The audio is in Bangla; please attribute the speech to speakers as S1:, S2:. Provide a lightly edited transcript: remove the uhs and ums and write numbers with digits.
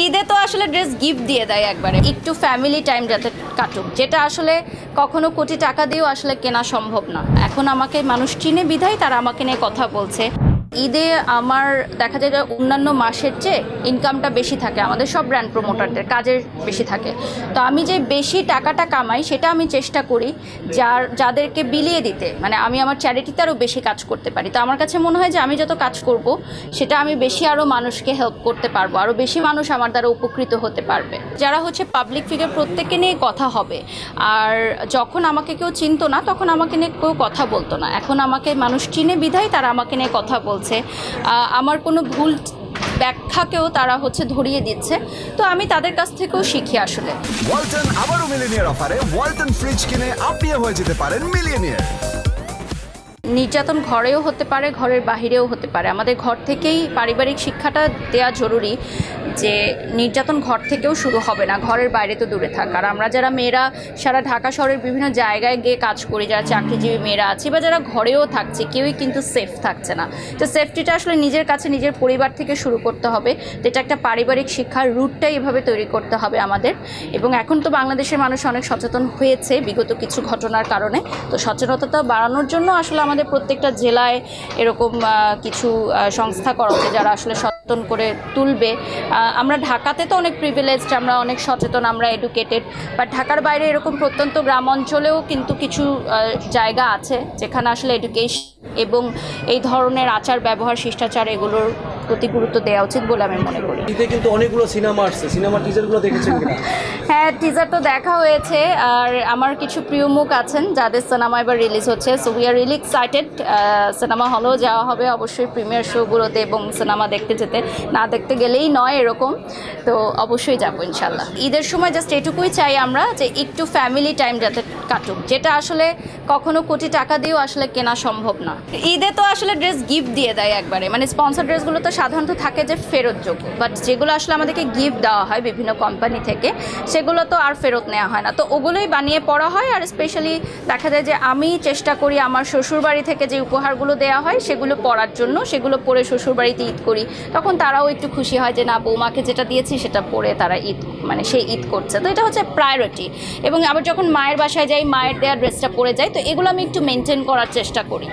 S1: ঈদে তো আসলে ড্রেস গিফট দিয়ে দেয় একবারে, একটু ফ্যামিলি টাইম যাতে কাটুক, যেটা আসলে কখনো কোটি টাকা দিয়েও আসলে কেনা সম্ভব না। এখন আমাকে মানুষ চিনে বিধায় তারা আমাকে নিয়ে কথা বলছে। ঈদে আমার দেখা যায় যে অন্যান্য মাসের চেয়ে ইনকামটা বেশি থাকে, আমাদের সব ব্র্যান্ড প্রমোটারদের কাজের বেশি থাকে। তো আমি যে বেশি টাকাটা কামাই সেটা আমি চেষ্টা করি যাদেরকে বিলিয়ে দিতে, মানে আমি আমার চ্যারিটিতে আরও বেশি কাজ করতে পারি। তো আমার কাছে মনে হয় যে আমি যত কাজ করব সেটা আমি বেশি আরও মানুষকে হেল্প করতে পারবো, আরও বেশি মানুষ আমার দ্বারা উপকৃত হতে পারবে। যারা হচ্ছে পাবলিক ফিগার প্রত্যেককে নিয়ে কথা হবে, আর যখন আমাকে কেউ চিনতো না তখন আমাকে নিয়ে কেউ কথা বলতো না। এখন আমাকে মানুষ চিনে বিধায় তারা আমাকে নিয়ে কথা বলছে, আমার কোনো ভুল ব্যাখ্যাকেও তারা হচ্ছে ধরিয়ে দিচ্ছে। তো আমি তাদের কাছ থেকেও শিখি আসলে।
S2: ওয়ালটন আবারও মিলিয়নিয়ার অফারে ওয়ালটন ফ্রিজ কিনে আপনিও হয়ে যেতে পারেন মিলিয়নিয়ার।
S1: নির্যাতন ঘরেও হতে পারে, ঘরের বাহিরেও হতে পারে। আমাদের ঘর থেকেই পারিবারিক শিক্ষাটা দেওয়া জরুরি যে নির্যাতন ঘর থেকেও শুরু হবে না, ঘরের বাইরে তো দূরে থাক। আর আমরা যারা মেয়েরা সারা ঢাকা শহরের বিভিন্ন জায়গায় গিয়ে কাজ করি, যারা চাকরিজীবী মেয়েরা আছি বা যারা ঘরেও থাকছে, কেউই কিন্তু সেফ থাকছে না। তো সেফটিটা আসলে নিজের কাছে, নিজের পরিবার থেকে শুরু করতে হবে। যেটা একটা পারিবারিক শিক্ষার রুটটাই এভাবে তৈরি করতে হবে আমাদের। এবং এখন তো বাংলাদেশের মানুষ অনেক সচেতন হয়েছে বিগত কিছু ঘটনার কারণে। তো সচেতনতা বাড়ানোর জন্য আসলে আমাদের প্রত্যেকটা জেলায় এরকম কিছু সংস্থা করা হচ্ছে যারা আসলে সচেতন করে তুলবে। আমরা ঢাকাতে তো অনেক প্রিভিলেজড, আমরা অনেক সচেতন, আমরা এডুকেটেড, বাট ঢাকার বাইরে এরকম প্রত্যন্ত গ্রাম অঞ্চলেও কিন্তু কিছু জায়গা আছে যেখানে আসলে এডুকেশন এবং এই ধরনের আচার ব্যবহার, শিষ্টাচার এগুলোর প্রতি গুরুত্ব দেওয়া উচিত বলে আমি মনে করি।
S3: ঈদে কিন্তু অনেকগুলো সিনেমা আসছে, সিনেমার টিজারগুলো দেখেছেন কিনা?
S1: হ্যাঁ, টিজার তো দেখা হয়েছে। আর আমার কিছু প্রিয় মুখ আছেন যাদের সিনেমা এবার রিলিজ হচ্ছে, so we are really excited. Cinema হলেও যাওয়া হবে অবশ্যই প্রিমিয়ার শোগুলোতে, এবং সিনেমা দেখতে যেতে, না দেখতে গেলেই নয় এরকম। তো অবশ্যই যাবো ইনশাল্লাহ। ঈদের সময় জাস্ট এটুকুই চাই আমরা যে একটু ফ্যামিলি টাইম যাতে কাটুক, যেটা আসলে কখনো কোটি টাকা দিয়েও আসলে কেনা সম্ভব না। ঈদে তো আসলে ড্রেস গিফট দিয়ে দেয় একবারে, মানে স্পন্সর ড্রেসগুলো তো সাধারণত থাকে যে ফেরতযোগ্য, বাট যেগুলো আসলে আমাদেরকে গিফট দেওয়া হয় বিভিন্ন কোম্পানি থেকে, সেগুলো তো আর ফেরত নেওয়া হয় না। তো ওগুলোই বানিয়ে পড়া হয়। আর স্পেশালি দেখা যায় যে আমি চেষ্টা করি আমার শ্বশুরবাড়ি থেকে যে উপহারগুলো দেওয়া হয় সেগুলো পরার জন্য, সেগুলো পরে শ্বশুরবাড়িতে ঈদ করি। তখন তারাও একটু খুশি হয় যে না, বৌমাকে যেটা দিয়েছি সেটা পরে তারা ঈদ, মানে সে ঈদ করছে। তো এটা হচ্ছে প্রায়োরিটি। এবং আবার যখন মায়ের বাসায় যাই, মায়ের দেওয়া ড্রেসটা পরে যাই, তো এগুলো আমি একটু মেনটেন করার চেষ্টা করি।